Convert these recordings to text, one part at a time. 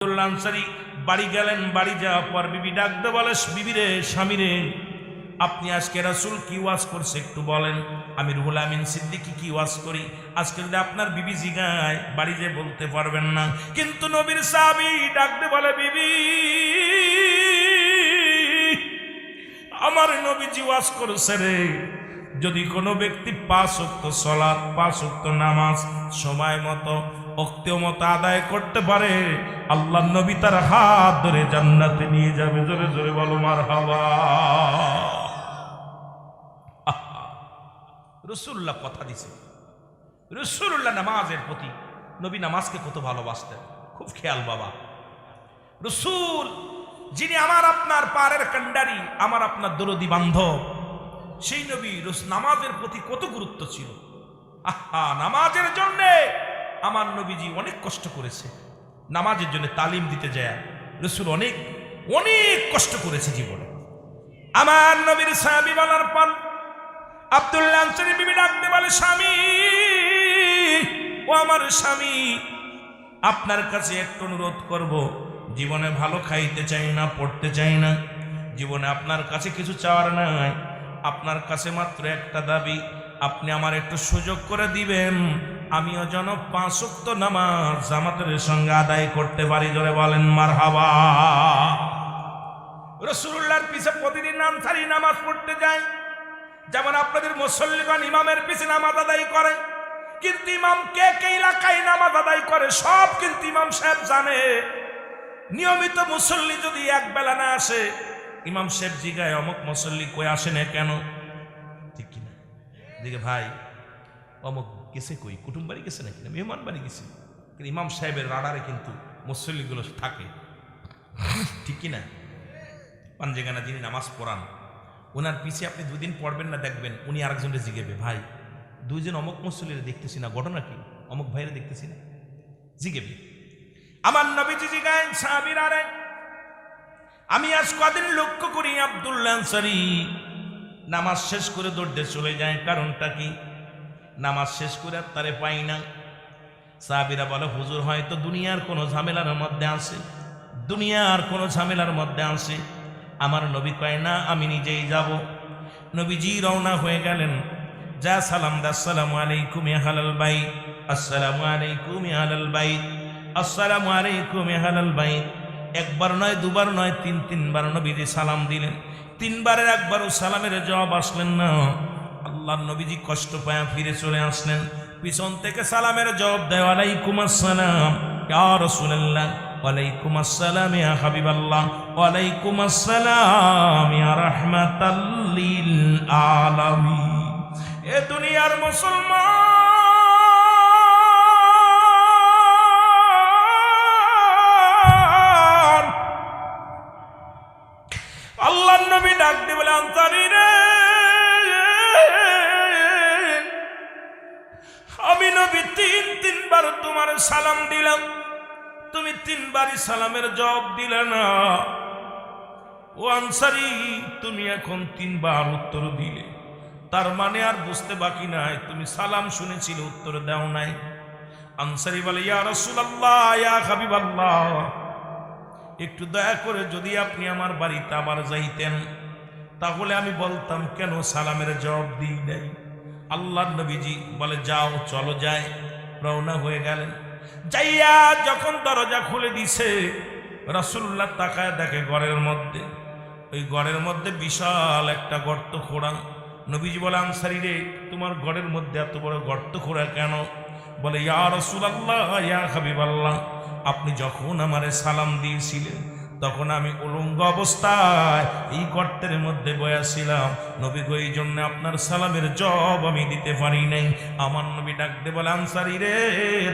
আনসারী বাড়ি গেলেন। বাড়ি যাওয়ার পর বিবি ডাকতে বলে, বিবি রে, স্বামী রে, আপনি আজকে রাসূল কি ওয়াজ করছে একটু বলেন। আমি রুহুল আমিন সিদ্দিকী কি ওয়াজ করি আজকে যদি আপনার বিবি জিগায় বাড়ি যে বলতে পারবেন না। কিন্তু নবীর সাহাবী ডাকতে বলে, বিবি আমার নবীজি ওয়াজ করছে রে, যদি কোনো ব্যক্তি 5 ওয়াক্ত সালাত 5 ওয়াক্ত নামাজ সময় মতো ওক্তেও মতো আদায় করতে পারে, আল্লাহ নবী তার হাত ধরে জান্নাতে নিয়ে যাবে। জোরে জোরে বলো মারহাবা। রাসূলুল্লাহ কথা দিছে। রাসূলুল্লাহ নামাজের প্রতি, নবী নামাজকে কত ভালোবাসতেন, খুব খেয়াল বাবা। রাসূল যিনি আমার আপনার পারের কান্ডারি, আমার আপনার দরদি বান্ধব, সেই নবী নামাজের প্রতি কত গুরুত্ব ছিল। নামাজের জন্য আমার নবীজি অনেক কষ্ট করেছে। নামাজের জন্য তালিম দিতে যায় রাসূল অনেক অনেক কষ্ট করেছে জীবনে। আমার নবীর সাহাবী বলার পর আব্দুল্লাহ আনসারী বিবি ডাকতে বলে, স্বামী ও আমার স্বামী, আপনার কাছে একটু অনুরোধ করব। জীবনে ভালো খাইতে চাই না, পড়তে চাই না, জীবনে আপনার কাছে কিছু চাওয়ার নাই, আপনার কাছে মাত্র একটা দাবি, আপনি আমার একটু সুযোগ করে দিবেন, আমিও যেন 5 ওয়াক্ত নামাজ জামাতের সঙ্গে আদায় করতে পারি। জোরে বলেন মারহাবা। রাসূলুল্লাহর পিছে প্রতিদিন আনসারী নামাজ পড়তে যায়, যেমন আপনাদের মুসল্লিগণ ইমামের পিছে নামাজ আদায় করে, কিন্তু ইমাম কে কে এলাকায় নামাজ আদায় করে সব কিন্তু ইমাম সাহেব জানে। নিয়মিত মুসল্লি যদি এক বেলা না আসে, ইমাম সাহেব জিগায়, অমুক মুসল্লি কই আসে না কেন? ঠিক কিনা? দিকে ভাই অমুক গেছে কই, কুটুম বাড়ি গেছে নাকি না মেহমান বাড়ি গেছে? কিন্তু ইমাম সাহেবের রাডারে কিন্তু মুসল্লিগুলো থাকে, ঠিক কিনা? পাঞ্জেগানা যিনি নামাজ পড়ান, ওনার পিছিয়ে আপনি 2 দিন পড়বেন না, দেখবেন উনি আরেকজনকে জিগেবে, ভাই 2 জন অমুক মুসল্লিরা দেখতেছি না, ঘটনা কি? অমুক ভাইরা দেখতেছি না, জিগেবে। আমার নবীজি জিগায় সাহাবীরা, রে আমি আজ কদিন লক্ষ্য করি আব্দুল্লাহ আনসারী নামাজ শেষ করে দৌড়তে চলে যায়, কারণটা কি? নামাজ শেষ করে আর তারে পাই না। সাহাবীরা বলে, হুজুর হয়তো দুনিয়ার কোনো ঝামেলার মধ্যে আছে, দুনিয়ার কোনো ঝামেলার মধ্যে আছে। আমার নবী কয় না, আমি নিজেই যাব। নবীজি রওনা হয়ে গেলেন। যা সালাম দা, আসসালামু আলাইকুম ইয়া আহলাল বাইত, আসসালামু আলাইকুম ইয়া আহলাল বাইত, আসসালামু আলাইকুম ইয়া আহলাল বাইত। একবার নয়, দুবার নয়, 3 বার নবীজি সালাম দিলেন। 3 বারের একবারও সালামের জবাব আসলেন না। আল্লাহর নবীজি কষ্ট পায়া ফিরে চলে আসলেন। পিছন থেকে সালামের জবাব দেয়, ওয়ালাইকুম আসসালাম ইয়া রাসূলুল্লাহ, ওয়ালাইকুম আসসালাম ইয়া হাবিবাল্লাহ, ওয়ালাইকুম আসসালাম ইয়া রাহমাতাল লিল আলামিন। এ দুনিয়ার মুসলমান, আল্লাহর নবী ডাক দিয়ে বলে, আনসারী রে, আমি নবী 3 বার তোমার সালাম দিলাম, তুমি 3 বারই সালামের জবাব দিলে না। ও আনসারী, তুমি এখন 3 বার উত্তর দিলে, তার মানে আর বুঝতে বাকি নাই তুমি সালাম শুনেছিলে, উত্তর দাও নাই। আনসারী বলে, ইয়া রাসূলুল্লাহ, ইয়া হাবিবাল্লাহ, একটু দয়া করে যদি আপনি আমার বাড়িতে আবার যাইতেন, তাহলে আমি বলতাম কেন সালামের জবাব দিই নাই। আল্লাহর নবীজি বলে, যাও, চলো যাই। রওনা হয়ে গেলেন। যাইয়া যখন দরজা খুলে দিছে, রাসূলুল্লাহ তাকায় দেখে ঘরের মধ্যে, ওই ঘরের মধ্যে বিশাল একটা গর্ত খোঁড়া। নবীজি বলে, আনসারী রে, তোমার ঘরের মধ্যে এত বড় গর্ত খোঁড়া কেন? বলে, ইয়া রাসূলুল্লাহ, ইয়া হাবিবাল্লাহ, আপনি যখন আমারে সালাম দিয়েছিলেন তখন আমি উলঙ্গ অবস্থায় এই গর্তের মধ্যে বয়াছিলাম, নবী গো, এই জন্য আপনার সালামের জবাব আমি দিতে পারি নাই। আমার নবী ডাকতে বলে, আনসারী রে,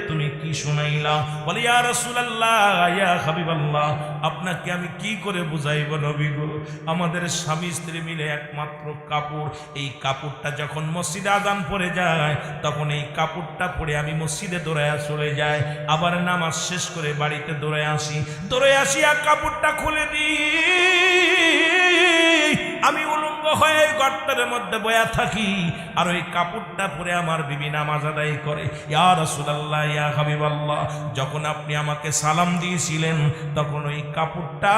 তুমি কি শুনাইলা? বলে, ইয়া রাসূলুল্লাহ, ইয়া হাবিবাল্লাহ, আপনাকে আমি কি করে বুঝাইব নবী গো, আমাদের স্বামী স্ত্রী মিলে একমাত্র কাপড়, এই কাপড়টা যখন মসজিদে আযান পড়ে যায় তখন এই কাপড়টা পরে আমি মসজিদে দৌড়াইয়া চলে যাই, আবার নামাজ শেষ করে বাড়িতে দৌড়ে আসি আর কাপড়টা খুলে দিই, আমি উলঙ্গ হয়ে গর্তের মধ্যে বয়া থাকি আর ওই কাপড়টা পরে আমার বিবি নামাজ আদায় করে। ইয়া রাসূলুল্লাহ, ইয়া হাবিবাল্লাহ, যখন আপনি আমাকে সালাম দিয়েছিলেন তখন ওই কাপড়টা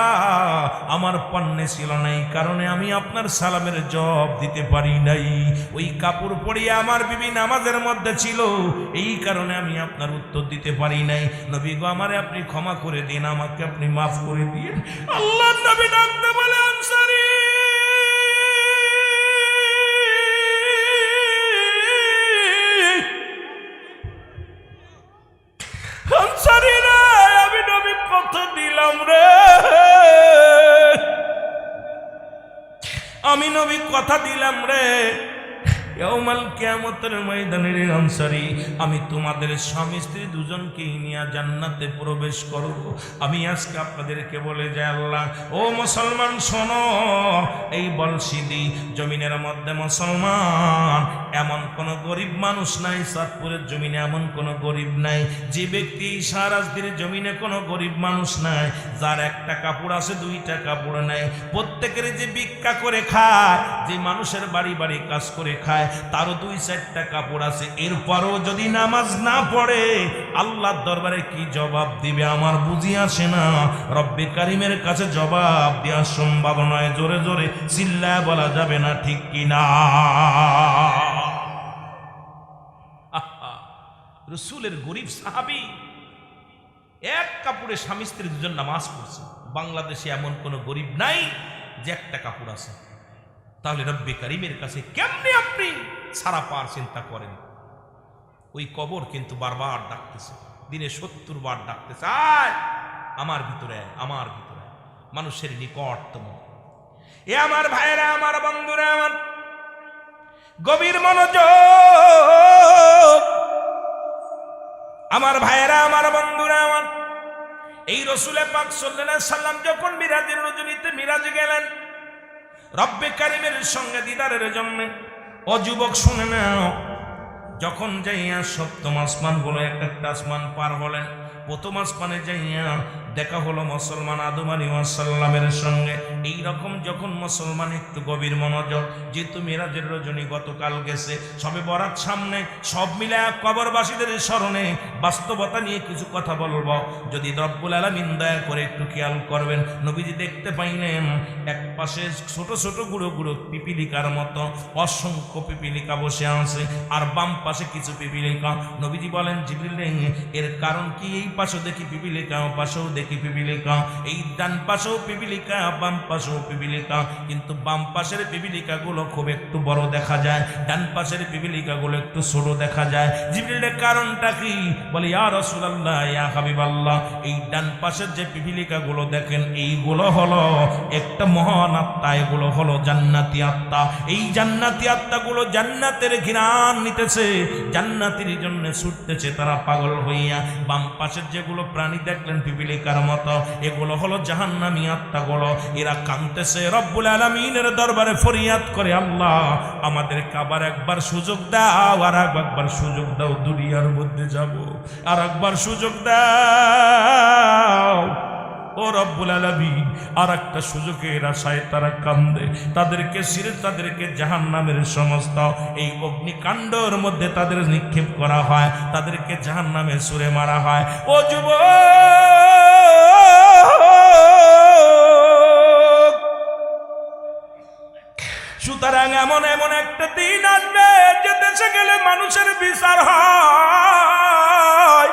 আমার পণ্যে ছিল না, এই কারণে আমি আপনার সালামের জবাব দিতে পারি নাই। ওই কাপড় পরিয়ে আমার বিবি নামাজের মধ্যে ছিল, এই কারণে আমি আপনার উত্তর দিতে পারি নাই। নবী গো, আমারে আপনি ক্ষমা করে দিন, আমাকে আপনি মাফ করে দিন। আল্লাহর নবী ডাকতে বলে, আনসারী আনসারীরা, আমি নবী কথা দিলাম রে, আমি নবী কথা দিলাম রে, ইয়াউমাল কিয়ামতের ময়দানে রে আনসারী, আমি তোমাদের স্বামী স্ত্রী দুজনকেই নিয়ে জান্নাতে প্রবেশ করব। আমি আজকে আপনাদেরকে বলে যাই, আল্লাহ ও মুসলমান শোনো, এই বলশিদি জমিনের মধ্যে মুসলমান এমন কোন গরিব মানুষ নাই, চাঁদপুরের জমিনে এমন কোন গরিব নাই, যে ব্যক্তি সারাজদির জমিনে কোনো গরিব মানুষ নাই যার একটা কাপড় আছে, দুইটা কাপড় নাই। প্রত্যেকের যে ভিক্ষা করে খায়, যে মানুষের বাড়ি বাড়ি কাজ করে খায়, তারও দুই চারটা কাপড় আছে। এরপরও যদি নামাজ না পড়ে আল্লাহর দরবারে কি জবাব দিবে আমার বুঝি আসে না। রব্বে কারিমের কাছে জবাব দেওয়া সম্ভব নয়, জোরে জোরে চিল্লায় বলা যাবে না, ঠিক কিনা? রসুলের গরিব সাহাবী এক কাপড়ে স্বামী স্ত্রী দুজন নামাজ পড়ছে। বাংলাদেশে এমন কোন গরিব নাই যে একটা কাপড় আছে। তাহলে রব্বে কারিমের কাছে কেমনে আপনি সারা পার চিন্তা করেন? ওই কবর কিন্তু বারবার ডাকতেছে, দিনে 70 বার ডাকতেছে, আয় আমার ভিতরে, আমার ভিতরে, মানুষের নিকটতম। এ আমার ভাইরা, আমার বন্ধুরা, আমার গভীর মনোযোগ, আমার ভাইরা, আমার বন্ধুরা, আমার এই রসুল পাক সাল্লাল্লাহু আলাইহি সাল্লাম যখন মিরাজের রজনীতে মিরাজে গেলেন রব্বে কারিমের সঙ্গে দিদারের জন্য, ও যুবক শুনে নাও, যখন যাইয়া সপ্তম আসমান বলে একটা আসমান পার হলেন, প্রথম আসমানে যাইয়া দেখা হলো মুসলমান আদম আলাইহিস সালামের সঙ্গে। এই রকম যখন মুসলমান একটু গভীর মনোযোগ, যেহেতু মিরাজের রজনী গতকাল গেছে, সবে বরাত সামনে, সব মিলে কবরবাসীদের স্মরণে বাস্তবতা নিয়ে কিছু কথা বলবো। যদি রব্বুল আলামিন দয়া করে একটু খেয়াল করবেন, নবীজি দেখতে পাইলেন এক পাশে ছোট ছোট গুঁড়ো গুঁড়ো পিপিলিকার মতো অসংখ্য পিপিলিকা বসে আছে, আর বাম পাশে কিছু পিপিলিকা। নবীজি বলেন, জিবরিল এর কারণ কি? এই পাশেও দেখি পিপিলিকা, ও পাশেও দেখি পিপিলিকা, এই ডান পাশেও পিপিলিকা, বাম পাশেও পিপিলিকা, কিন্তু বাম পাশের পিপিলিকা গুলো খুব একটু বড় দেখা যায়, ডান পাশের পিপিলিকা গুলো একটু ছোট দেখা যায়। জিবরিলের কারণটা কি? বলে, ইয়া রাসূলুল্লাহ, ইয়া হাবিবাল্লাহ, এই ডান পাশের যে পিপিলিকা গুলো দেখেন, এইগুলো হলো একটা মহান আত্মা, এগুলো হলো জান্নাতি আত্মা। এই জান্নাতি আত্মাগুলো জান্নাতের ঘ্রাণ নিতেছে, জান্নাতের জন্য ছুটতেছে তারা পাগল হইয়া। বাম পাশের যেগুলো প্রাণী দেখলেন পিপিলিকার মতো, এগুলো হলো জাহান্নামী আত্মাগুলো, এরা কাঁদতেছে, রব্বুল আলামিনের দরবারে ফরিয়াদ করে, আল্লাহ আমাদেরকে আবার একবার সুযোগ দাও, আর একবার সুযোগ দাও, দুনিয়ার মধ্যে যাব, আর একবার সুযোগ দাও ও রব্বুল আলামিন। আর একটা সুযোগের আশায় তারা কান্দে, তাদেরকে সিরে, তাদেরকে জাহান্নামের সমস্ত এই অগ্নিকাণ্ডের মধ্যে তাদের নিক্ষেপ করা হয়, তাদেরকে জাহান্নামে ছুঁড়ে মারা হয়। ও যুবক, সুতরাং এমন এমন একটা দিন আসবে যে দেশে গেলে মানুষের বিচার হয়,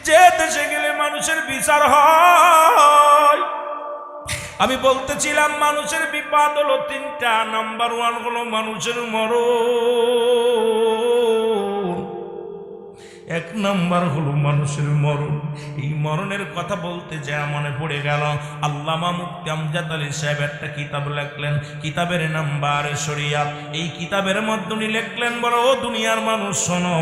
যে দেশে গেলে মানুষের বিচার হয়। আমি বলতেছিলাম মানুষের বিপদ হলো তিনটা। নাম্বার 1 হলো মানুষের মরণ, 1 নাম্বার হলো মানুষের মরণ। এই মরণের কথা বলতে যা মনে পড়ে গেল, আল্লামা মুফতি আমজাদ আলী সাহেব একটা কিতাব লিখলেন, কিতাবের নাম বারে শরিয়াত। এই কিতাবের মধ্যে উনি লিখলেন, বলো ও দুনিয়ার মানুষ শোনো,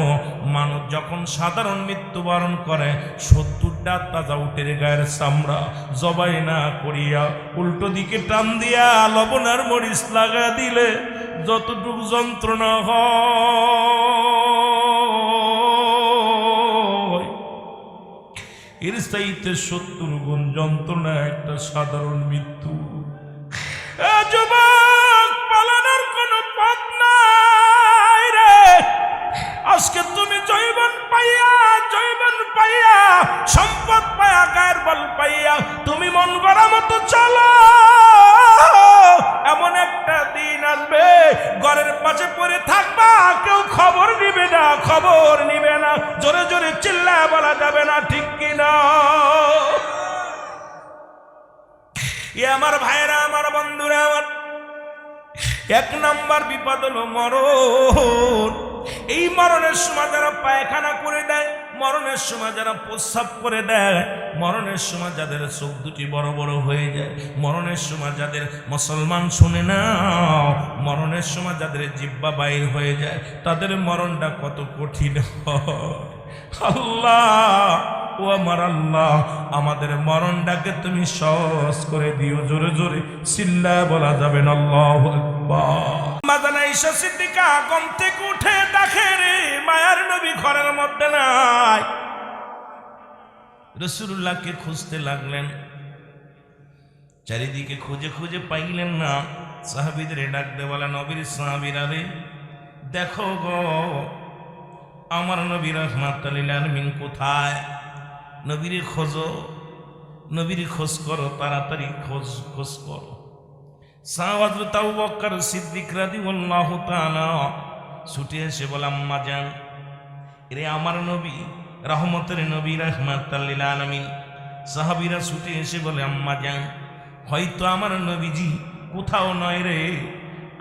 মানুষ যখন সাধারণ মৃত্যুবরণ করে 70টা তাজা উটের গায়ের চামড়া জবাই না করিয়া উল্টো দিকে টান দিয়া লবণার মরিচ লাগা দিলে যতটুকু যন্ত্রণা হয়, এর চাইতে 70 গুণ যন্ত্রণা একটা সাধারণ মৃত্যু। যুবক পালানোর কোনো পথ নাই রে। আজকে তুমি জৈবন পাইয়া সম্পদ পাইয়া গায়ের বল পাইয়া তুমি মন গড়া মতো চলো। এমন একটা দিন আসবে ঘরের পাশে পড়ে থাকবা, কেউ খবর নিবে না, জোরে জোরে চিল্লায় বলা যাবে না, ঠিক কিনা? আমার ভাইরা, আমার বন্ধুরা, আমার এক নাম্বার বিপদ হলো মরণ। এই মরণের সময় যারা পায়খানা করে দেয়, মরণের সময় যারা প্রস্রাব করে দেয়, মরণের সময় যাদের চোখ দুটি বড় বড় হয়ে যায়, মরণের সময় যাদের মুসলমান শুনে না, মরণের সময় যাদের জিহ্বা বাইর হয়ে যায়, তাদের মরণটা কত কঠিন হয়। আল্লাহ, ও আমার আল্লাহ, আমাদের মরণটাকে তুমি সহজ করে দিও। জোরে জোরে চিল্লায় বলা যাবে না আল্লাহু আকবার। মাদানা ঈশা সিদ্দিকা ঘুম থেকে উঠে দেখে রে মায়ার নবী ঘরের মধ্যে নাই। রাসূলুল্লাহকে খুঁজতে লাগলেন, চারিদিকে খুঁজে খুঁজে পাইলেন না। সাহাবীদের ডাক দিয়ে বলে, নবীর সাহাবীরা রে, দেখো গো আমার নবী রাহমাতুল লিল আলামিন কোথায়? নবীর খোঁজো, নবীর খোঁজ করো, তাড়াতাড়ি খোঁজ করো। হযরত আবু বকর সিদ্দিক রাদিয়াল্লাহু তাআলা ছুটে এসে বলে, আম্মা জান, রে আমার নবী, রহমতের নবী রাহমাতুল লিল আলামিন। সাহাবীরা ছুটে এসে বলে, আম্মা জান, হয়তো আমার নবীজি কোথাও নয় রে।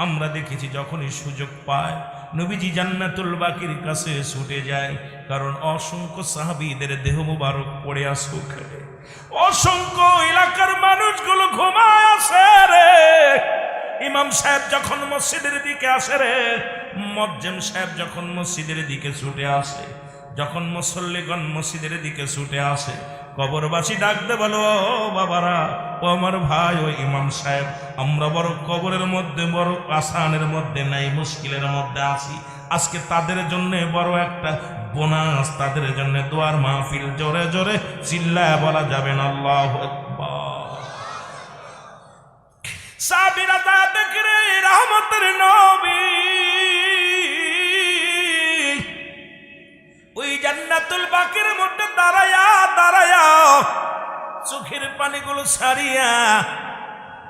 আমরা দেখেছি যখনই সুযোগ পায় নবীজি জান্নাতুল বাকির কাছে ছুটে যায়, কারণ অসংখ্য সাহাবীদের দেহ মুবারক পড়ে আছে, অসংখ্য এলাকার মানুষগুলো ঘুমায় আছে রে। ইমাম সাহেব যখন মসজিদের দিকে আসে রে, মুয়াজ্জিন সাহেব যখন মসজিদের দিকে ছুটে আসে, যখন মুসল্লিগণ মসজিদের দিকে ছুটে আসে, কবরবাসী ডাকতে বলো, ও বাবারা, ও আমার ভাই, ও ইমাম সাহেব, আমরা বড় কবরের মধ্যে, বড় আসানের মধ্যে নাই, মুশকিলের মধ্যে আছি। আজকে তাদের জন্য বড় একটা বোনাস, তাদের জন্য দোয়ার মাহফিল। জোরে জোরে চিল্লায় বলা যাবে না আল্লাহু আকবার। সাহাবীরা তা দেখে রে রহমতের নবী ওই জান্নাতুল বাকির মধ্যে দাঁড়ায়া চোখের পানিগুলো ছাড়িয়া,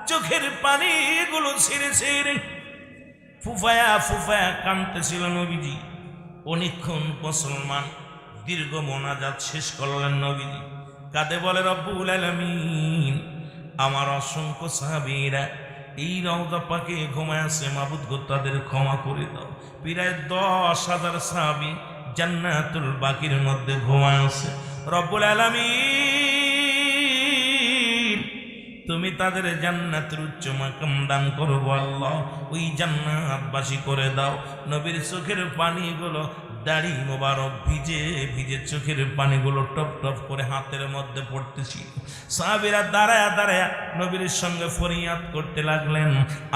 চোখের পানিগুলো ছিঁড়ে ছিঁড়ে ফুফায়া কাঁদতেছিল নবীজি। অনেকক্ষণ মুসলমান দীর্ঘ মোনাজাত শেষ করলেন নবীজি, কাঁদে বলে, রব্বুল আলামিন, আমার অসংখ্য সাহাবীরা এই রওজা পাকে ঘুমায় আছে, মাবুদ গো তাদের ক্ষমা করে দাও। প্রায় 10,000 সাহাবী জান্নাতুল বাকির মধ্যে ঘুমায় আছে। রব্বুল আলামিন, তুমি তাদের জান্নাতের উচ্চ মাকাম দান করো আল্লাহ, ওই জান্নাতবাসী করে দাও। নবীর চোখের পানিগুলো, দাড়ি মোবারক ভিজে ভিজে চোখের পানিগুলো টপ টপ করে হাতের মধ্যে পড়তেছিল। সাহাবীরা দাঁড়ায়া নবীর সঙ্গে ফরিয়াদ করতে লাগলেন।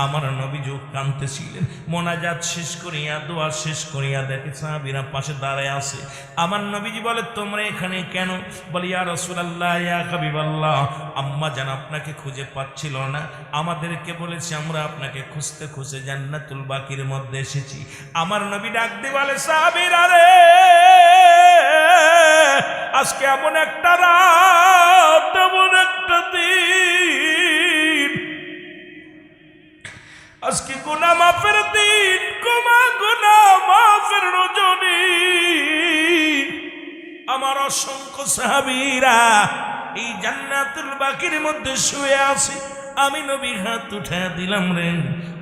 আমার নবীজি কাঁদতেছিলেন। মোনাজাত শেষ করিয়া, দোয়া শেষ করিয়া দেখে সাহাবীরা পাশে দাঁড়ায় আছে। আমার নবীজি বলে, তোমরা এখানে কেন? বলি, ইয়া রাসূলুল্লাহ, ইয়া হাবিবাল্লাহ, আম্মা জান আপনাকে খুঁজে পাচ্ছিল না, আমাদেরকে বলেছে আমরা আপনাকে খুঁজতে খুঁজে জান্নাতুল বাকির মধ্যে এসেছি। আমার নবী ডাক দিয়ে বলে, সাহাবীরা রে, আজকে এমন একটা রাত, এমন একটা দিন, আজকে গুনাহ মাফের দিন, গুনাহ মাফের রজনী। আমার অসংখ্য সাহাবীরা এই জান্নাতুল বাকির মধ্যে শুয়ে আছে। আমি নবী হাত উঠা দিলাম রে,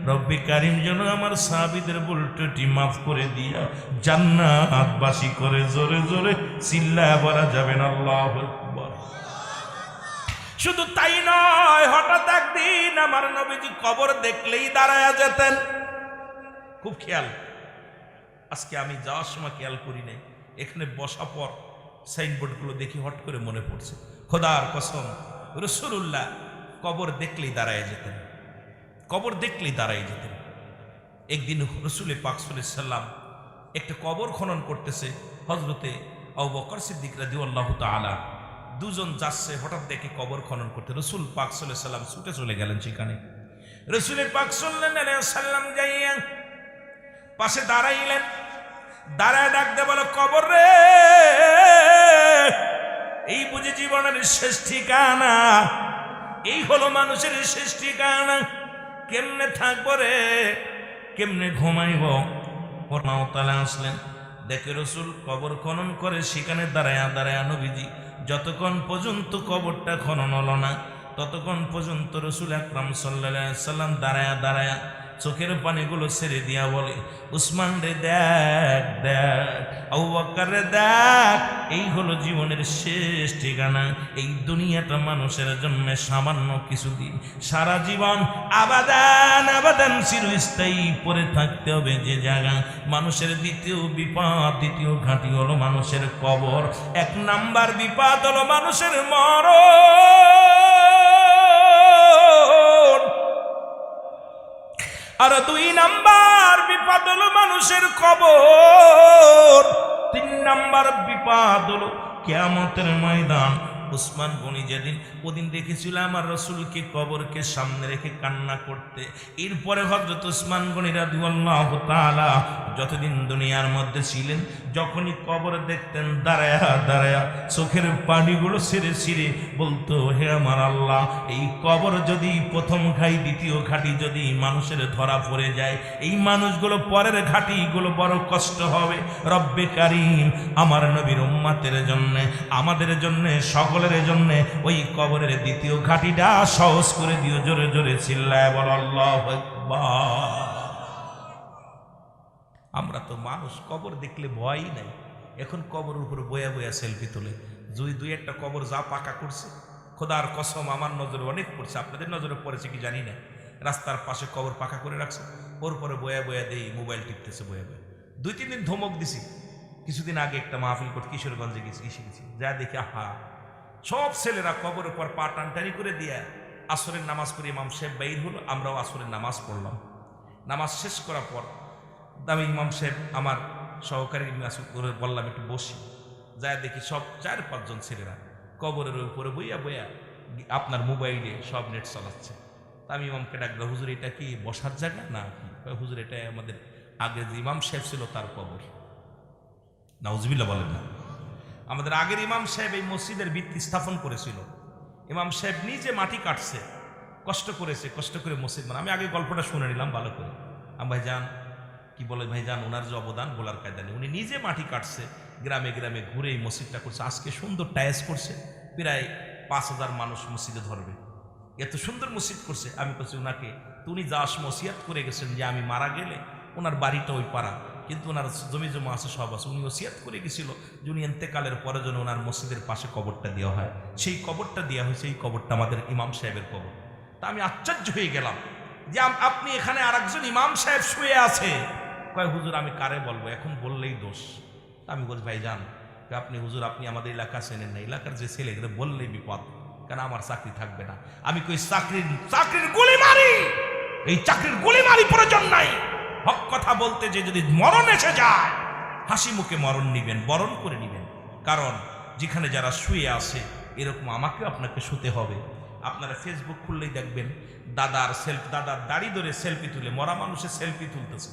রব্বে কারিম যেন আমার সাহাবীদের ভুল ত্রুটি মাফ করে দিয়া জান্নাতবাসী করে। জোরে জোরে চিল্লায় বলা যাবে না আল্লাহু আকবার। শুধু তাই নয়, হঠাৎ একদিন আমার নবীজি কবর দেখলেই দাঁড়ায়া যেতেন। খুব খেয়াল, আজকে আমি যাওয়ার সময় খেয়াল করি নাই, এখানে বসা পর সাইনবোর্ডগুলো দেখি হট করে মনে পড়ছে। খোদার কসম, রাসূলুল্লাহ কবর দেখলেই দাঁড়ায় যেতেন, কবর দেখলেই দাঁড়ায় যেতেন। একদিন রাসূল পাক সাল্লাল্লাহু আলাইহি সাল্লাম একটা কবর খনন করতেছে। হযরতে আবু বকর সিদ্দিক রাদিয়াল্লাহু তাআলা দুজন যাচ্ছে, হঠাৎ দেখে কবর খনন করতে। রাসূল পাক সাল্লাল্লাহু আলাইহি সাল্লাম ছুটে চলে গেলেন সেখানে। রাসূল পাক সাল্লাল্লাহু আলাইহি ওয়াসাল্লাম যাইয়া পাশে দাঁড়াইলেন, দাঁড়ায় ডাক দে বলে, কবর রে, এই বুঝি জীবনের শেষ ঠিকানা, এই হলো মানুষের শেষ ঠিকানা। কেমনে থাকবো রে, কেমনে ঘুমাইব? আল্লাহ তাআলা আসলেন, দেখে রাসূল কবর খনন করে সেখানে দাঁড়ায়া দাঁড়ায়া নবীজি যতক্ষণ পর্যন্ত কবরটা খনন হলো না ততক্ষণ পর্যন্ত রাসূল আকরাম সাল্লাল্লাহু আলাইহি ওয়াসাল্লাম দাঁড়ায়া দাঁড়ায়া চোখের পানিগুলো ছেড়ে দিয়া বলে, উসমান রে দেখ দেখ, আবু বকর রে দেখ, এই হলো জীবনের শেষ ঠিকানা। এই দুনিয়াটা মানুষের জন্য সামান্য কিছুদিন, সারা জীবন আবাদান আবাদান চিরস্থায়ী পড়ে থাকতে হবে যে জায়গা। মানুষের দ্বিতীয় বিপদ, দ্বিতীয় ঘাঁটি হলো মানুষের কবর। 1 নাম্বার বিপদ হলো মানুষের মরণ, আর 2 নাম্বার বিপদ হলো মানুষের কবর। 3 নাম্বার বিপদ হলো কিয়ামতের ময়দান। উসমান গনি যেদিন ওদিন দেখেছিল আমার রাসূলকে কবরকে সামনে রেখে কান্না করতে, এরপরে হযরত উসমান গনি রাদিয়াল্লাহু তাআলা যতদিন দুনিয়ার মধ্যে ছিলেন যখনই কবর দেখতেন দাঁড়ায়া দাঁড়ায়া চোখের পানিগুলো ছেড়ে ছেড়ে বলতো, হে আমার আল্লাহ, এই কবর যদি প্রথম ঘাই দ্বিতীয় ঘাটি যদি মানুষের ধরা পড়ে যায়, এই মানুষগুলো পরের ঘাটিগুলো বড় কষ্ট হবে। রব্বে কারীম, আমার নবীর উম্মতের জন্য, আমাদের জন্য, সকলের জন্য ওই কবরের দ্বিতীয় ঘাটিটা সহজ করে দিও। জোরে জোরে চিল্লায় বল আল্লাহু আকবার। আমরা তো মানুষ, কবর দেখলে ভয়ই নাই। এখন কবরের উপরে বয়া বয়া সেলফি তোলে। যদি 2-1টা কবর যা পাকা করছে, খোদার কসম আমার নজরে অনেক পড়ছে, আপনাদের নজরে পড়েছে কি জানি না। রাস্তার পাশে কবর পাকা করে রাখছে, ওর পরে বয়া বয়া দেই মোবাইল টিপতেছে বয়া বয়া। 2-3 দিন ধমক দিছি। কিছুদিন আগে একটা মাহফিল করতে কিশোরগঞ্জে গেছি, যা দেখি আহা, সব ছেলেরা কবরের পর পা টানটানি করে দিয়া আসরের নামাজ পড়ে ইমাম সাহেব বাইর হলো, আমরাও আসরের নামাজ পড়লাম। নামাজ শেষ করার পর আমি ইমাম সাহেব আমার সহকারী করে বললাম একটু বসি, যায় দেখি সব 4-5 জন ছেলেরা কবরের উপরে বইয়া বইয়া আপনার মোবাইলে সব নেট চালাচ্ছে। আমি ইমামকে ডাকলাম, হুজুর এটা কি বসার জায়গা না কি? হুজুর এটা আমাদের আগে যে ইমাম সাহেব ছিল তার কবর। নাউজুবিল্লাহ বলেন না। আমাদের আগের ইমাম সাহেব এই মসজিদের ভিত্তি স্থাপন করেছিল। ইমাম সাহেব নিজে মাটি কাটছে, কষ্ট করেছে, কষ্ট করে মসজিদ মানে। আমি আগে গল্পটা শুনে নিলাম ভালো করে। আমি ভাইজান কি বলে, ভাইজান ওনার যে অবদান বলার কায়দা নেই। উনি নিজে মাটি কাটছে, গ্রামে গ্রামে ঘুরে এই মসজিদটা করছে। আজকে সুন্দর টাইলস করছে, প্রায় 5000 মানুষ মসজিদে ধরবে, এত সুন্দর মসজিদ করছে। আমি বলছি ওনাকে, উনি যাস ওসিয়াত করে গেছেন যে আমি মারা গেলে ওনার বাড়িটা ওই পাড়া, কিন্তু ওনার জমি জমা আছে সব আছে। উনি ওসিয়াত করে গেছিল যে উনি এন্তেকালের পরে যেন ওনার মসজিদের পাশে কবরটা দেওয়া হয়। সেই কবরটা দেওয়া হয়েছে, এই কবরটা আমাদের ইমাম সাহেবের কবর। তা আমি আশ্চর্য হয়ে গেলাম যে আপনি এখানে আরেকজন ইমাম সাহেব শুয়ে আছে। কয় হুজুর আমি কারে বলবো, এখন বললেই দোষ। আমি বলছি ভাইজান, আপনি হুজুর আপনি আমাদের এলাকা চেনেন না, এলাকার যে ছেলে এগুলো বললেই বিপদ, কেন আমার চাকরি থাকবে না। আমি কই চাকরির গুলি মারি, এই চাকরির গুলি মারি প্রয়োজন নাই। হক কথা বলতে যে যদি মরণ এসে যায়, হাসি মুখে মরণ নিবেন, বরণ করে নিবেন। কারণ যেখানে যারা শুয়ে আছে এরকম আমাকে আপনাকে শুতে হবে। আপনারা ফেসবুক খুললেই দেখবেন দাদার দাড়ি ধরে সেলফি তুলে, মরা মানুষের সেলফি তুলতেছে,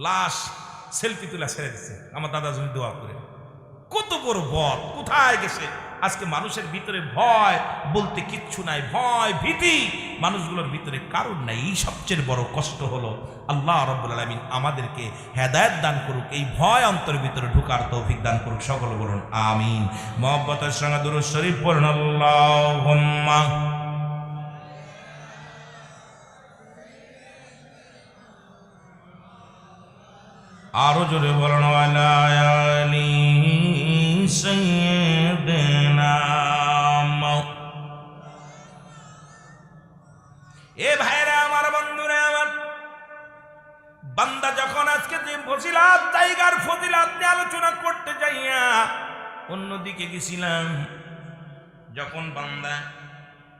লাশ সেলফি তুলে ছেড়ে দিচ্ছে। আমার দাদা জমি দোয়া করে, কত বড় বদ কোথায় গেছে। আজকে মানুষের ভিতরে ভয় বলতে কিচ্ছু নাই, ভয় ভীতি মানুষগুলোর ভিতরে কারণ নাই। এই সবচেয়ে বড় কষ্ট হলো। আল্লাহ রাব্বুল আলামিন আমাদেরকে হেদায়েত দান করুক, এই ভয় অন্তরের ভিতরে ঢোকার তৌফিক দান করুক। সকলে বলুন আমিন। মুহাব্বতের সঙ্গে দুরূদ শরীফ পড়ুন আল্লাহুম্মা। আরো জোরে বলুন ওয়ালা আলি সাইয়্যিদিনা। এ ভাইরা আমার, বন্ধুরা আমার, বান্দা যখন আজকে যে ফজিলাত জায়গার ফজিলাত নিয়ে আলোচনা করতে যাইয়া অন্যদিকে গেছিলাম, যখন বান্দা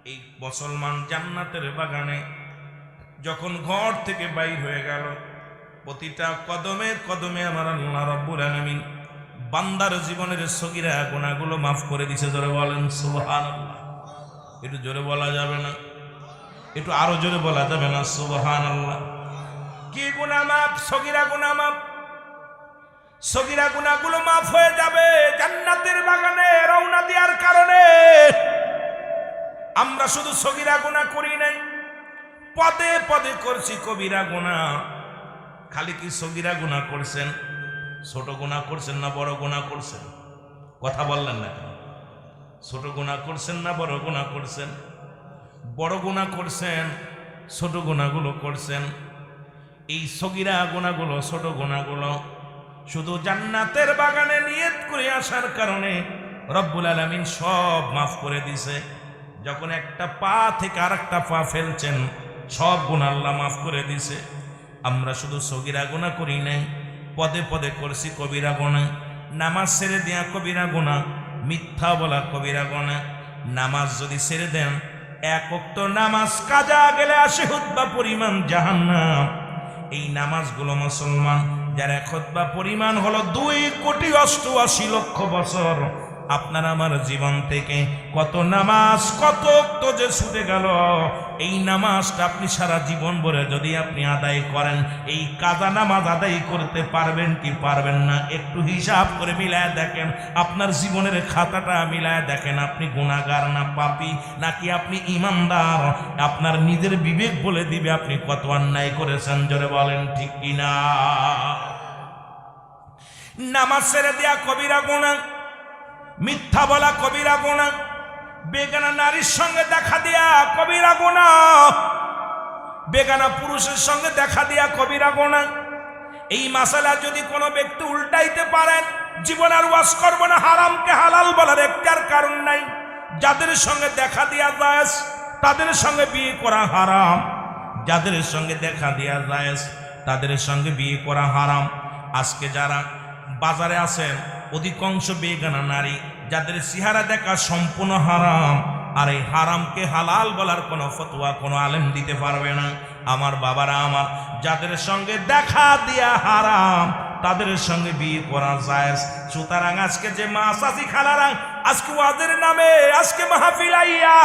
এই মুসলমান জান্নাতের বাগানে যখন ঘর থেকে বাইর হয়ে গেল, প্রতিটা কদমে কদমে আমার আল্লাহ রাব্বুল আলামিন বান্দার জীবনের সগীরা গুনাহগুলো মাফ করে দিয়েছে। জোরে বলেন সুবহানাল্লাহ। একটু জোরে বলা যাবে না? একটু আরো জোরে বলা যাবে না সুবহানাল্লাহ? কি গুনাহ মাফ? সগীরা গুনাহ মাফ। সগীরা গুনাহগুলো মাফ হয়ে যাবে জান্নাতের বাগানে রওনা দেওয়ার কারণে। আমরা শুধু সগীরা গুনাহ করি নাই, পদে পদে করছি কবিরা গুনাহ। খালি কি সগীরা গুনাহ করছেন? ছোট গুনাহ করছেন না বড় গুনাহ করছেন? কথা বললেন না কেন? ছোট গুনাহ করছেন না বড় গুনাহ করছেন? বড় গুনাহ করছেন, ছোট গুনাহগুলো করছেন। এই সগীরা গুনাহগুলো, ছোট গুনাহগুলো শুধু জান্নাতের বাগানে নিয়ত করে আসার কারণে রব্বুল আলামিন সব মাফ করে দিছে। যখন একটা পা থেকে আরেকটা পা ফেলছেন, সব গুনাহ আল্লাহ মাফ করে দিছে। আমরা শুধু সগীরা গুনাহ করি নাই, পদে পদে করছি কবিরা গুনাহ। নামাজ ছেড়ে দেয়া কবিরা গুনাহ, মিথ্যা বলা কবিরা গুনাহ। নামাজ যদি ছেড়ে দেন, এক ওয়াক্ত নামাজ কাজা গেলে আসে হুতবা পরিমাণ জাহান্নাম। এই নামাজগুলো মুসলমান যারা খুতবা পরিমাণ হলো 2,88,00,000 বছর। আপনার আমার জীবন থেকে কত নামাজ, কত ওয়াক্ত যে ছুটে গেল। এই নামাজটা আপনি সারা জীবন ভরে যদি আপনি আদায় করেন, এই কাজা নামাজ আদায় করতে পারবেন কি পারবেন না? একটু হিসাব করে মিলায় দেখেন, আপনার জীবনের খাতাটা মিলায় দেখেন। আপনি গুনাহগার না পাপী, নাকি আপনি ঈমানদার? আপনার নিজের বিবেক বলে দিবে আপনি কত অন্যায় করেছেন। জোরে বলেন ঠিক কিনা? নামাজ ছেড়ে দেয়া কবিরা গুনাহ, মিথ্যা বলা কবিরা গুনাহ, বেগানা নারীর সঙ্গে দেখা দেয়া কবিরা গুনাহ, বেগানা পুরুষের সঙ্গে দেখা দেয়া কবিরা গুনাহ। এই মাসালা যদি কোনো ব্যক্তি উল্টাইতে পারেন, জীবন আর ওয়াজ করব না। হারামকে হালাল বলার একটার কারণ নাই। যাদের সঙ্গে দেখা দেয়া জায়েজ, তাদের সঙ্গে বিয়ে করা হারাম। যাদের সঙ্গে দেখা দেয়া জায়েজ, তাদের সঙ্গে বিয়ে করা হারাম। আজকে যারা বাজারে আছেন, অধিকাংশ বেগানা নারী, যাদের চেহারা দেখা সম্পূর্ণ হারাম। আর এই হারামকে হালাল বলার কোনো ফতোয়া কোনো আলেম দিতে পারবে না। আমার বাবারা আমার, যাদের সঙ্গে দেখা দিয়া হারাম, তাদের সঙ্গে বিয়ে করা জায়েজ। সুতরাং আজকে যে মা চাচি খালারা আজকে ওয়াজের নামে, আজকে মাহফিল আইয়া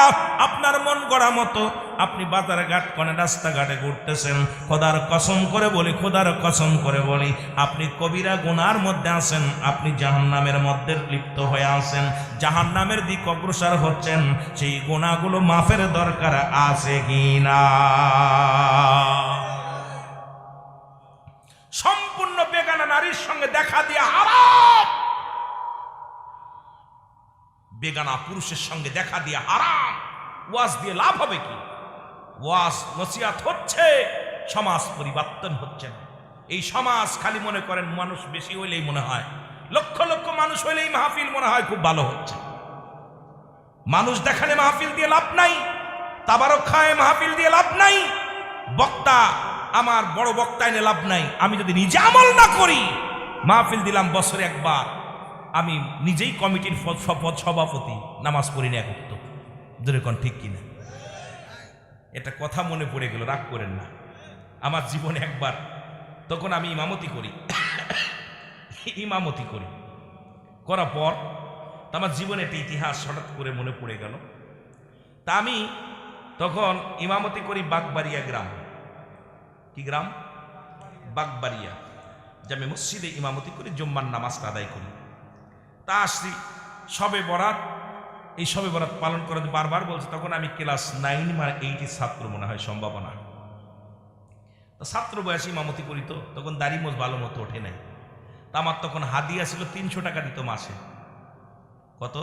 আপনার মন গড়া মতো আপনি বাজারে ঘাট কোনে রাস্তাঘাটে ঘুরতেছেন, খোদার কসম করে বলি, খোদার কসম করে বলি, আপনি কবিরা গুনার মধ্যে আছেন। আপনি জাহান্নামের মধ্যে লিপ্ত হয়ে আছেন, জাহান্নামের দিক অগ্রসর হচ্ছেন। সেই গুনাহগুলো মাফের দরকার আছে কিনা? সম্পূর্ণ বেগানা নারীর সঙ্গে দেখা দিয়ে হারাম, বেগানা পুরুষের সঙ্গে দেখা দিয়ে হারাম। ওয়াজ দিয়ে লাভ হবে কি? ওয়াজ নসিহত হচ্ছে, সমাজ পরিবর্তন হচ্ছে না। এই সমাজ খালি মনে করেন মানুষ বেশি হইলেই মনে হয়, লক্ষ লক্ষ মানুষ হইলেই মাহফিল মনে হয় খুব ভালো হচ্ছে। মানুষ দেখালে মাহফিল দিয়ে লাভ নাই, তাবারক খায় মাহফিল দিয়ে লাভ নাই, বক্তা আমার বড় বক্তা এনে লাভ নাই। আমি যদি নিজে আমল না করি, মাহফিল দিলাম বছরে একবার, আমি নিজেই কমিটির সভাপতি, নামাজ পড়ি না এক তো যেরকম ঠিক কিনা? এটা কথা মনে পড়ে গেল, রাগ করেন না। আমার জীবনে একবার, তখন আমি ইমামতি করি, ইমামতি করি করার পর আমার জীবনে একটা ইতিহাস হঠাৎ করে মনে পড়ে গেল। তা আমি তখন ইমামতি করি বাগবাড়িয়া গ্রাম। কি গ্রাম? বাগবাড়িয়া জামে মসজিদে ইমামতি করি, জুম্মার নামাজটা আদায় করি। তা আসছি শবে বরাত, এই শবে বরাত পালন করে বারবার বলছে। তখন আমি ক্লাস 9 বা 8 ছাত্র মনে হয়, সম্ভাবনা। তো ছাত্র বয়সে ইমামতি করি, তো তখন দাড়ি মোজ ভালো মতো ওঠে নাই। তা আমার তখন হাদিয়া ছিল 300 টাকা দিত মাসে। কত?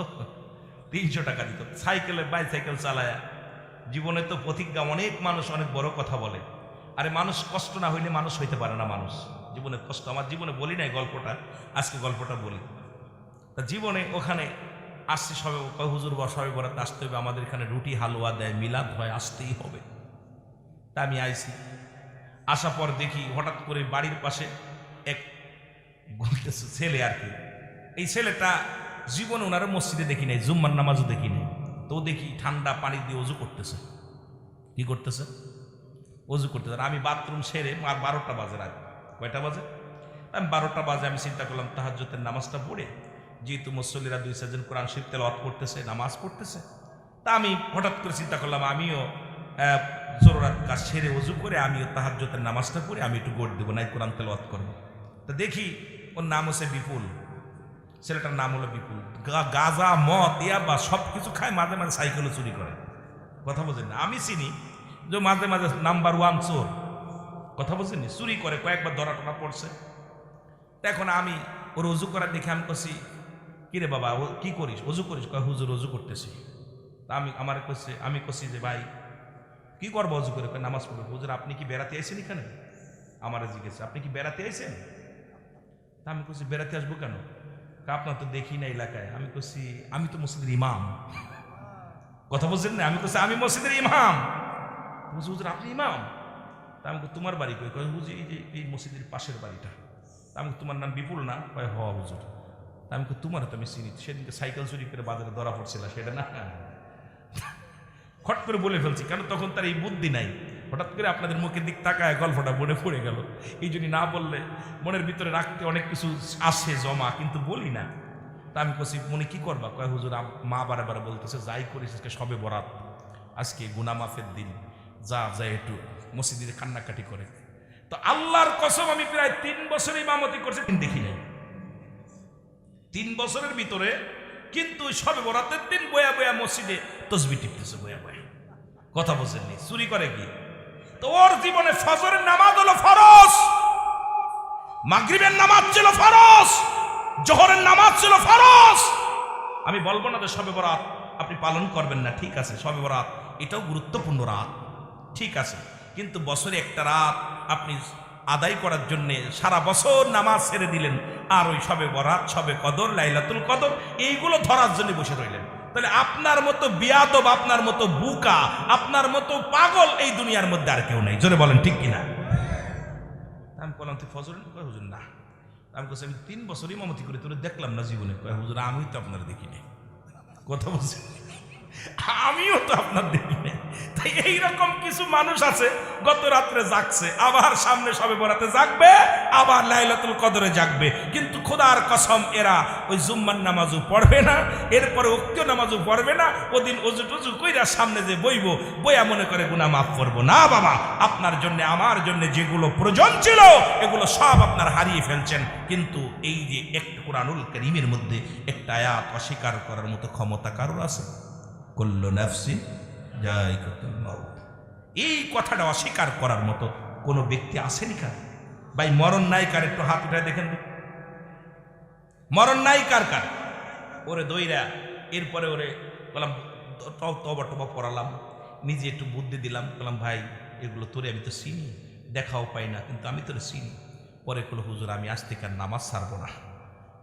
300 টাকা দিত। সাইকেলে বাইসাইকেল চালায়া, জীবনে তো প্রতিজ্ঞা, অনেক মানুষ অনেক বড় কথা বলে। আরে মানুষ কষ্ট না হইলে মানুষ হইতে পারে না। মানুষ জীবনের কষ্ট, আমার জীবনে বলি নাই গল্পটা, আজকে গল্পটা বলি। তা জীবনে ওখানে আসছি, সবে হুজুর বা সবে বরাত আসতে হবে, আমাদের এখানে রুটি হালুয়া দেয়, মিলাদ হয়, আসতেই হবে। তা আমি আইছি, আসার পর দেখি হঠাৎ করে বাড়ির পাশে এক ছেলে, আর কি এই ছেলেটা জীবনে ওনারা মসজিদে দেখি নাই, জুম্মার নামাজও দেখি নাই। তো দেখি ঠান্ডা পানি দিয়ে অজু করতেছে। কি করতেছে? অজু করতেছে। আর আমি বাথরুম সেরে, আর 12টা বাজে, রাত কয়টা বাজে? আমি 12টা বাজে আমি চিন্তা করলাম তাহাজ্জুদের নামাজটা পড়ে, যেহেতু মুসল্লিরা 2-4 জন কোরআন শরীফ তেলাওয়াত করতেছে, নামাজ পড়তেছে, তা আমি হঠাৎ করে চিন্তা করলাম আমিও জরুরাত কাজ সেরে ওযু করে আমিও তাহাজ্জুদের নামাজটা পড়ে আমি একটু গোট দেবো, নাই কোরআন তেলাওয়াত করবো। তো দেখি ওর নাম হচ্ছে বিপুল, ছেলেটার নাম হলো বিপুল। গাঁজা মদ ইয়াবা সব কিছু খায়, মাঝে মাঝে সাইকেলও চুরি করে। কথা বোঝেন না? আমি চিনি যে মাঝে মাঝে নাম্বার 1 চোর। কথা বোঝেননি? চুরি করে, কয়েকবার ধরা টরা পড়ছে। এখন আমি ওর অজু করার দেখে আমি কছি, কিরে বাবা ও কি করিস, অজু করিস? কয় হুজুর অজু করতেছি। তা আমি কছি যে ভাই কি করবো অজু করে? নামাজ পড়বো। হুজুর আপনি কি বেড়াতে আইছেন এখানে? আমার জিজ্ঞেস আপনি কি বেড়াতে আইছেন? তা আমি কছি বেড়াতে আসবো কেন? আপনার তো দেখি না এলাকায়। আমি কছি আমি তো মসজিদের ইমাম। কথা বলছেন না? আমি কছি আমি মসজিদের ইমাম। হুজুর আপনি ইমাম? তা আমি তোমার বাড়ি কই? কয় হুজুর এই যে এই মসজিদের পাশের বাড়িটা। আমি তোমার নাম বিপুল না? কয় হ হুজুর। আমি তোমার তো আমি চিনি, সেদিনকে সাইকেল চুরি করে বাজারে ধরা পড়ছিল সেটা না? খট করে বলে ফেলছি, কারণ তখন তার এই বুদ্ধি নাই। হঠাৎ করে আপনাদের মুখের দিক তাকায় গল্পটা মনে পড়ে গেল। এই জন্য না বললে মনের ভিতরে রাখতে অনেক কিছু আসে জমা, কিন্তু বলি না। তা আমি কছি মনে কি করবা? কয় হুজুর মা বারে বারে বলতেছে যাই করিস আজকে সবে বরাত, আজকে গুনাহ মাফের দিন, যা একটু মসজিদে কান্নাকাটি করে। তো আল্লাহর কসম আমি প্রায় 3 বছর ইমামতি করছি, দেখি নাই 3 বছরের ভিতরে। কিন্তু সবে বরাতের দিন বয়া বয়া মসজিদে তসবিহ টিপতেছে বয়া বয়া। কথা বলছেননি? চুরি করে কি? তো ওর জীবনে ফজরের নামাজ হলো ফরজ, মাগরিবের নামাজ ছিল ফরজ, জোহরের নামাজ ছিল ফরজ। আমি বলবো না যে সবে বরাত আপনি পালন করবেন না, ঠিক আছে, সবে বরাত এটাও গুরুত্বপূর্ণ রাত, ঠিক আছে। কিন্তু বছরে একটা রাত আপনি আদায় করার জন্য সারা বছর নামাজ ছেড়ে দিলেন, আর ওই সবে বরাত, সবে কদর, লাইলাতুল কদর এইগুলো ধরার জন্য বসে রইলেন। তাহলে আপনার মতো বিয়াদব, আপনার মতো বুকা, আপনার মতো পাগল এই দুনিয়ার মধ্যে আর কেউ নাই। জোরে বলেন ঠিক কিনা? আমি বললাম তুই ফজর? কয় হুজুর না। আমি বলছি আমি 3 বছর ইমামতি করে তোরে দেখলাম না জীবনে। কয় হুজুর আমি তো আপনার দেখিনি। কথা বলছি আমিও তো আপনার দেখিনি। তাই এইরকম কিছু মানুষ আছে গত রাত্রে জাগছে, আবার সামনে সবে বরাতে জাগবে, আবার লাইলাতুল কদরে জাগবে, কিন্তু খোদার কসম এরা ওই জুম্মার নামাজও পড়বে না, এরপরে উক্ত নামাজও পড়বে না। ওদিন অজু টজু কইরা সামনে যে বইবো, বইয়া মনে করে গুনাহ মাফ করবো না। বাবা আপনার জন্য আমার জন্য যেগুলো প্রয়োজন ছিল এগুলো সব আপনার হারিয়ে ফেলছেন। কিন্তু এই যে একটা কুরআনুল কারীমের মধ্যে একটা আয়াত অস্বীকার করার মতো ক্ষমতা কারোর আছে? কুল্লু নাফসিন যায়িকাতুল মাউত, এই কথাটা অস্বীকার করার মতো কোনো ব্যক্তি আসেনি কার? ভাই মরণ নাই কার? একটু হাত উঠায় দেখেন, মরণ নাই কার? কার ওরে দইরা এরপরে ওরে বললাম তবা টবা পড়ালাম, নিজে একটু বুদ্ধি দিলাম, বললাম ভাই এগুলো তোরে আমি তো চিনি, দেখাও পাই না, কিন্তু আমি তোরে চিনি। পরে বলল হুজুর আমি আজ থেকে আর নামাজ ছাড়বো না।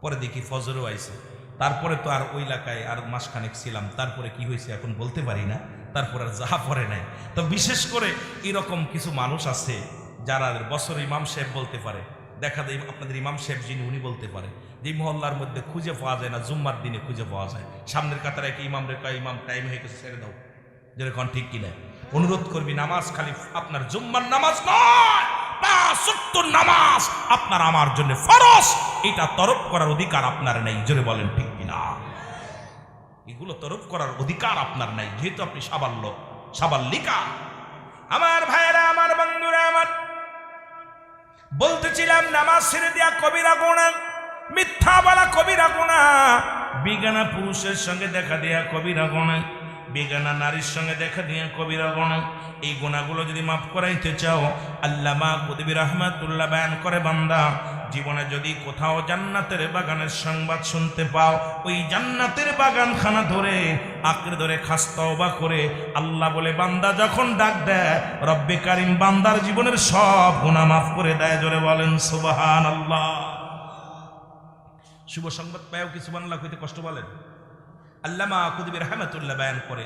পরে দেখি ফজরও আইছে, তারপরে তো আর ওই এলাকায় আর মাসখানেক ছিলাম, তারপরে কি হয়েছে এখন বলতে পারি না, তারপর আর যা পরে নাই। তো বিশেষ করে এরকম কিছু মানুষ আছে যারা বছর ইমাম সাহেব বলতে পারে, দেখা যায় আপনাদের ইমাম সাহেব যিনি উনি বলতে পারে যে মহল্লার মধ্যে খুঁজে পাওয়া যায় না, জুম্মার দিনে খুঁজে পাওয়া যায়। সামনের কাতারে কি ইমাম রেখা, ইমাম টাইম হয়ে গেছে ছেড়ে দাও, যেরকম ঠিক কিনা। অনুরোধ করবি নামাজ খালি আপনার জুম্মার নামাজ নয়, 5 ওয়াক্ত নামাজ আপনার আমার জন্য ফরজ। এটা তরফ করার অধিকার আপনার নেই। জোরে বলেন ঠিক কিনা? এগুলো তরফ করার অধিকার আপনার নাই, যেহেতু আপনি সাবাল্লিকা। আমার ভাইয়েরা, আমার বন্ধুরা, আমার বলতেছিলাম নামাজ ছেড়ে দেয়া কবিরা গুনাহ, মিথ্যা বলা কবিরা গুনাহ, বেগানা পুরুষের সঙ্গে দেখা দেয়া কবিরা গুনাহ, বেগানা নারীর সঙ্গে দেখা দিয়ে কবিরা গুনাহ। এই গুনাহগুলো যদি মাফ করাইতে চাও, আল্লামা কুতুবী রাহমাতুল্লাহ বয়ান করে বান্দা জীবনে যদি কোথাও জান্নাতের বাগানের সংবাদ শুনতে পাও, ওই জান্নাতের বাগানখানা ধরে আঁকড়ে ধরে খাস তওবা করে আল্লাহ বলে বান্দা যখন ডাক দেয়, রব্বে কারিম বান্দার জীবনের সব গুনাহ মাফ করে দেয়। জোরে বলেন সুবহানাল্লাহ। শুভ সংবাদ পায়ও কি সুবহানাল্লাহ কইতে কষ্ট বলেন? আল্লামা কুতুবী রাহমাতুল্লাহ বয়ান করে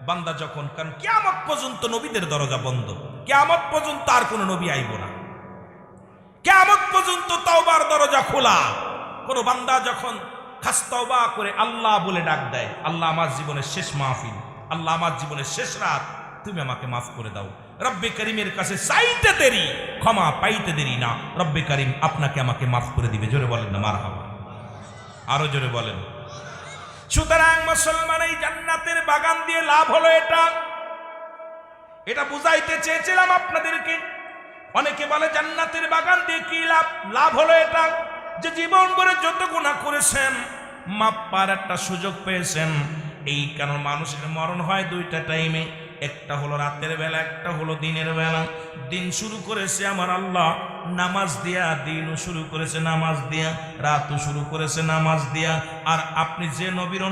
বান্দা যখন, কারণ কিয়ামত পর্যন্ত নবীদের দরজা বন্ধ, কিয়ামত পর্যন্ত আর কোনো নবী আইব না, কিয়ামত পর্যন্ত তওবার দরজা খোলা। কোন বান্দা যখন খাস তওবা করে আল্লাহ বলে ডাক দেয়, আল্লাহ আমার জীবনের শেষ মাহফিল, আল্লাহ আমার জীবনের শেষ রাত, তুমি আমাকে মাফ করে দাও। রব্বে করিমের কাছে চাইতে দেরি, ক্ষমা পাইতে দেরি না, রব্বে করিম আপনাকে আমাকে মাফ করে দিবে। জোরে বলেন না মারহাবা, আরো জোরে বলেন। সুতরাং মুসলমান এই জান্নাতের বাগান দিয়ে লাভ হলো এটা, এটা বুঝাইতে চেয়েছিলাম আপনাদেরকে। অনেকে বলে জান্নাতের বাগান দিয়ে কি লাভ? লাভ হলো এটা যে জীবন ভরে যত গুনাহ করেছেন মাপবার একটা সুযোগ পেয়েছেন। এই কেন মানুষের মরণ হয় দুইটা টাইমে, একটা হলো রাতের বেলা, একটা হলো দিনের বেলা। দিন শুরু করেছে আমার আল্লাহ নামাজ দিয়া, দিনও শুরু করেছে নামাজ দিয়া, রাতও শুরু করেছে নামাজ দিয়া। আর আপনি যে নবীর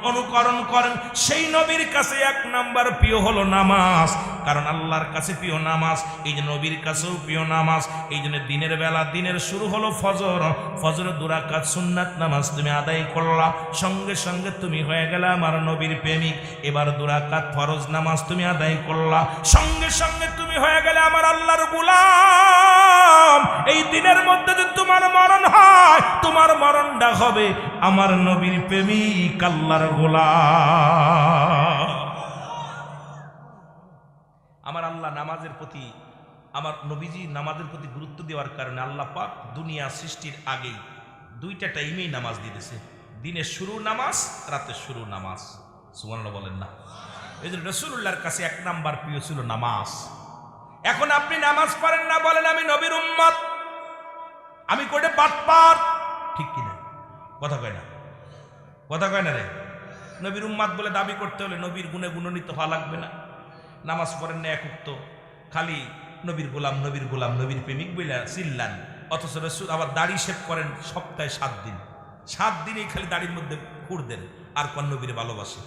অনুকরণ করেন সেই নবীর কাছে এক নাম্বার প্রিয় হলো নামাজ। কারণ আল্লাহর কাছে প্রিয় নামাজ, এই যে নবীর কাছেও প্রিয় নামাজ। এই জন্য দিনের বেলা, দিনের শুরু হলো ফজর, ফজরের 2 রাকাত সুন্নাত নামাজ তুমি আদায় করলা, সঙ্গে সঙ্গে তুমি হয়ে গেলে আমার নবীর প্রেমিক। এবার 2 রাকাত ফরজ নামাজ তুমি আদায় করলা, সঙ্গে সঙ্গে তুমি হয়ে গেলে আমার আল্লাহর গোলাম। এই দিনের মধ্যে যদি তোমার মরণ হয়, তোমার মরণটা হবে আমার নবীর প্রেমিক, আল্লাহর গোলাম। আমার আল্লাহ নামাজের প্রতি, আমার নবীজি নামাজের প্রতি গুরুত্ব দেওয়ার কারণে আল্লাহ পাক দুনিয়া সৃষ্টির আগেই 2টা টাইমেই নামাজ দিয়েছে। দিনের শুরু নামাজ, রাতের শুরু নামাজ। সুবহানাল্লাহ বলেন না? এই জন্য রাসূলুল্লাহর কাছে এক নাম্বার প্রিয় ছিল নামাজ। এখন আপনি নামাজ পড়েন না, বলেন আমি নবীর উম্মত, আমি কোটে বাটপার, ঠিক কিনা? কথা কয় না, কথা কয় না রে। নবীর উম্মত বলে দাবি করতে হলে নবীর গুণে গুণান্বিত হওয়া লাগবে না? নামাজ পড়েন না এক উক্ত, খালি নবীর গোলাম, নবীর গোলাম, নবীর প্রেমিক বলে চিল্লান, অথচ রাসূল আবার দাড়ি শেভ করেন সপ্তাহে 7 দিন। 7 দিনেই খালি দাড়ির মধ্যে খুঁড় দেন, আর কোন নবীর ভালোবাসে,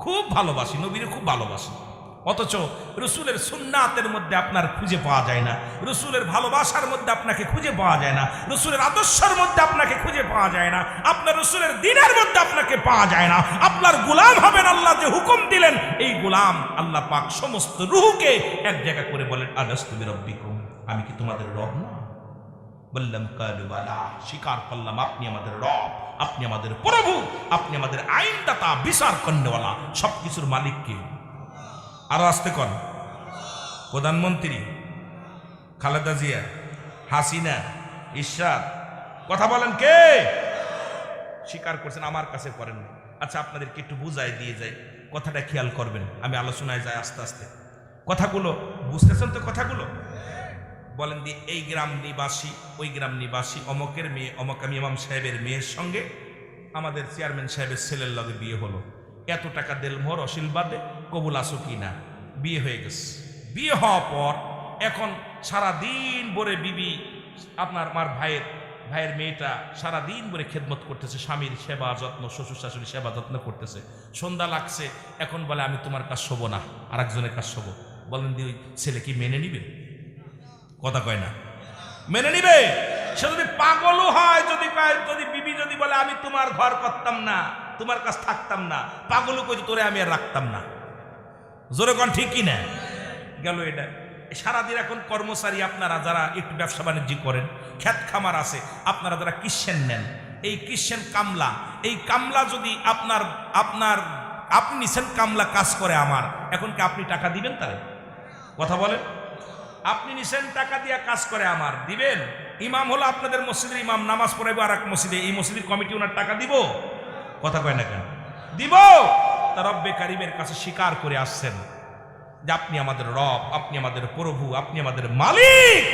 খুব ভালোবাসি, নবীরে খুব ভালোবাসি। অথচ রসুলের সুন্নাতের মধ্যে আপনার খুঁজে পাওয়া যায় না, রসুলের ভালোবাসার মধ্যে আপনাকে খুঁজে পাওয়া যায় না, রসুলের আদর্শের মধ্যে আপনাকে খুঁজে পাওয়া যায় না, আপনার রসুলের দ্বীনের মধ্যে আপনাকে পাওয়া যায় না। আপনার গোলাম হবেন, আল্লাহ যে হুকুম দিলেন এই গোলাম আল্লাহ পাক সমস্ত রূহকে এক জায়গা করে বলেন আলাস্তু বিরাব্বিকুম, আমি কি তোমাদের রব না? বললাম কালু বালা, স্বীকার করলাম আপনি আমাদের রব, আপনি আমাদের প্রভু, আপনি আমাদের আইনদাতা, বিচার করনেওয়ালা, সবকিছুর মালিক কে? আরো আসতে কন, প্রধানমন্ত্রী, খালেদা জিয়া, হাসিনা, ইরশাদ, কথা বলেন কে? স্বীকার করছেন, আমার কাছে করেন না। আচ্ছা আপনাদেরকে একটু বুঝাই দিয়ে যাই, কথাটা খেয়াল করবেন, আমি আলোচনায় যাই আস্তে আস্তে। কথাগুলো বুঝতেছেন তো? কথাগুলো বলেন দিয়ে, এই গ্রাম নিবাসী, ওই গ্রাম নিবাসী, অমকের মেয়ে, অমক আমি ইমাম সাহেবের মেয়ের সঙ্গে আমাদের চেয়ারম্যান সাহেবের ছেলের লগে বিয়ে হলো, এত টাকা দেল মোহর আশীর্বাদে, কবুল আসো কি না? বিয়ে হয়ে গেছে। বিয়ে হওয়ার পর এখন সারাদিন ভরে বিবি, আপনার আমার ভাইয়ের মেয়েটা সারাদিন ভরে খেদমত করতেছে, স্বামীর সেবা যত্ন, শ্বশুর শাশুড়ি সেবা যত্ন করতেছে। সন্ধ্যা লাগছে, এখন বলে আমি তোমার কাজ শোবো না, আর একজনের কাজ শোবো। বলেন দিয়ে ওই ছেলে কি মেনে নিবে? কথা কয় না, মেনে নিবে? সে যদি পাগলও হয়, যদি বিবি যদি বলে আমি তোমার ঘর করতাম না, তোমার কাছে থাকতাম না, পাগলও কই তোরে আমি আর রাখতাম না। জোরে কন ঠিক কি না? গেল এটা। সারাদিন এখন কর্মচারী আপনারা যারা একটু ব্যবসা বাণিজ্য করেন, ক্ষেত খামার আছে, আপনারা যারা কিষেন নেন, এই কিষেন কামলা, এই কামলা যদি আপনি নিছেন কামলা কাজ করে আমার, এখন কি আপনি টাকা দিবেন তারে? কথা বলেন, আপনি নিছেন টাকা দিয়া কাজ করে আমার, দিবেন? ইমাম হলো আপনাদের মসজিদের ইমাম, নামাজ পড়াইবো আর এক মসজিদে, এই মসজিদের কমিটি ওনার টাকা দিব? কথা কয় না কেন? দিব। তা রব্বে কারিমের কাছে স্বীকার করে আসছেন যে আপনি আমাদের রব, আপনি আমাদের প্রভু, আপনি আমাদের মালিক।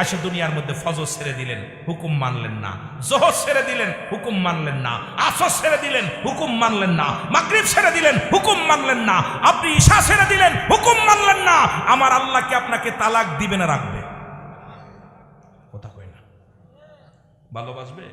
আসে দুনিয়ার মধ্যে ফজর ছেড়ে দিলেন, হুকুম মানলেন না, যোহর ছেড়ে দিলেন, হুকুম মানলেন না, আসর ছেড়ে দিলেন, হুকুম মানলেন না, মাগরিব ছেড়ে দিলেন, হুকুম মানলেন না, আপনি ঈশা ছেড়ে দিলেন, হুকুম মানলেন না। আমার আল্লাহ কি আপনাকে তালাক দিবে না রাখবে? কথা কয় না। ভালোবাসবে?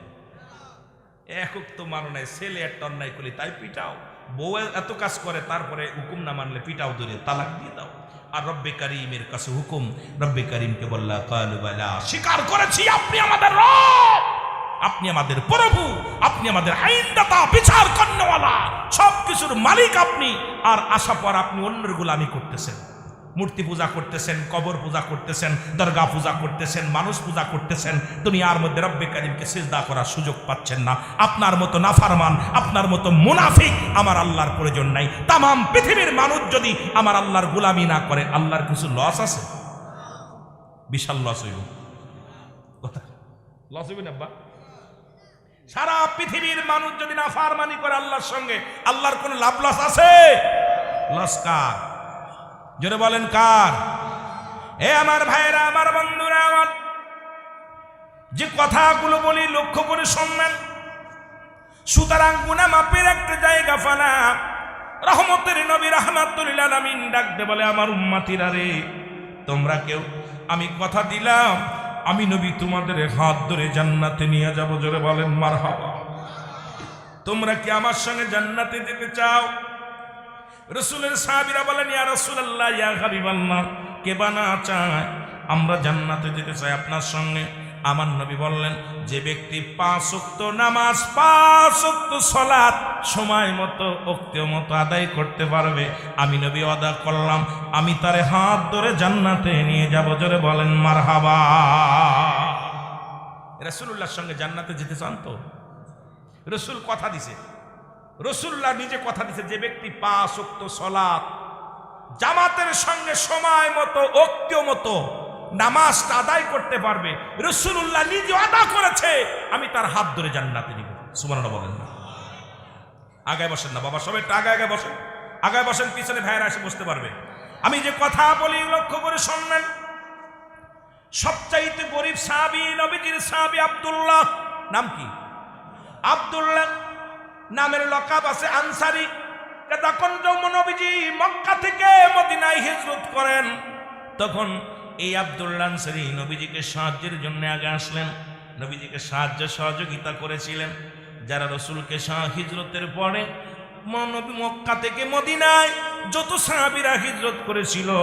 একক তো মানো নাই, ছেলে একটা অন্যায় করলে তাই পিটাও, বউ এত কাজ করে তারপরে হুকুম না মানলে পিটাও, ধরে তালাক দিয়ে দাও। আর রব্বে কারিমের কাছে হুকুম, রব্বে কারিমকে বললা কালু বালা, স্বীকার করেছি আপনি আমাদের রব, আপনি আমাদের প্রভু, আপনি আমাদের আইনদাতা, বিচার করনেওয়ালা, সবকিছুর মালিক আপনি। আর আশা পর আপনি অন্যের গোলামি করতেছেন, মূর্তি পূজা করতেছেন, কবর পূজা করতেছেন, দরগা পূজা করতেছেন, মানুষ পূজা করতেছেন, দুনিয়ার মধ্যে রব্বে কারিমকে সিজদা করার সুযোগ পাচ্ছেন না। আপনার মতো নাফরমান, আপনার মতো মুনাফিক আমার আল্লাহর প্রয়োজন নাই। তামাম পৃথিবীর মানুষ যদি আমার আল্লাহর গোলামি না করে, আল্লাহর কিছু লস আছে? বিশাল লস হইব। কথা লস হইবে না? সারা পৃথিবীর মানুষ যদি নাফরমানি করে আল্লাহর সঙ্গে, আল্লাহর কোনো লাভ লস আছে? লস কার? জোরে বলেন কার? এ আমার ভাইরা, আমার বন্ধুরা, আমার যে কথাগুলো বলি লক্ষ্য করে শুনবেন। সুতরাং গুনাহ মাপের একটা জায়গা ফানা। রহমতের নবী রাহমাতুল লিল আলামিন ডাকতে বলে, আমার উম্মতিরা রে, তোমরা কেউ, আমি কথা দিলাম আমি নবী তোমাদের হাত ধরে জান্নাতে নিয়ে যাব। জোরে বলেন মারহাবা। তোমরা কি আমার সঙ্গে জান্নাতে যেতে চাও? রাসূলের সাহাবীরা বলেন, ইয়া রাসূলুল্লাহ, ইয়া হাবিবাল্লাহ, কে বানা চায় আমরা জান্নাতে যেতে চাই আপনার সঙ্গে। আমার নবী বললেন, যে ব্যক্তি 5 ওয়াক্ত নামাজ, 5 ওয়াক্ত সালাত সময় মতো ওক্তের মতো আদায় করতে পারবে, আমি নবী ওয়াদা করলাম আমি তারে হাত ধরে জান্নাতে নিয়ে যাব। জোরে বলেন মারহাবা। রাসূলুল্লাহর সঙ্গে জান্নাতে যেতে চান তো? রাসূল কথা দিছে, রাসূলুল্লাহ নিজে কথা দিছে, যে ব্যক্তি 5 ওয়াক্ত সালাত জামাতের সঙ্গে সময় মতো ওক্তের মতো নামাজটা আদায় করতে পারবে, রাসূলুল্লাহ নিজে আদা করেছে, আমি তার হাত ধরে জান্নাতে নিব। সুবহানাল্লাহ বলেন না? আগায় বসেন না বাবা, সবাই একটু আগে বসেন, আগায় বসেন, পিছনে ভাইরা এসে বসতে পারবে। আমি যে কথা বলি লক্ষ্য করে শুনবেন। সবচাইতে গরিব সাহাবী, নবীজির সাহাবী আব্দুল্লাহ। নাম কি? আব্দুল্লাহ নামের লকাব আছে আনসারী। যখন নবীজি মক্কা থেকে মদিনায় হিজরত করেন, তখন এই আব্দুল্লাহ আনসারী নবীজিকে সাহায্যের জন্য আগে আসলেন, নবীজিকে সাহায্য সহযোগিতা করেছিলেন। যারা রাসূলকে হিজরতের পরে নবী মক্কা থেকে মদিনায় যত সাহাবীরা হিজরত করেছিল,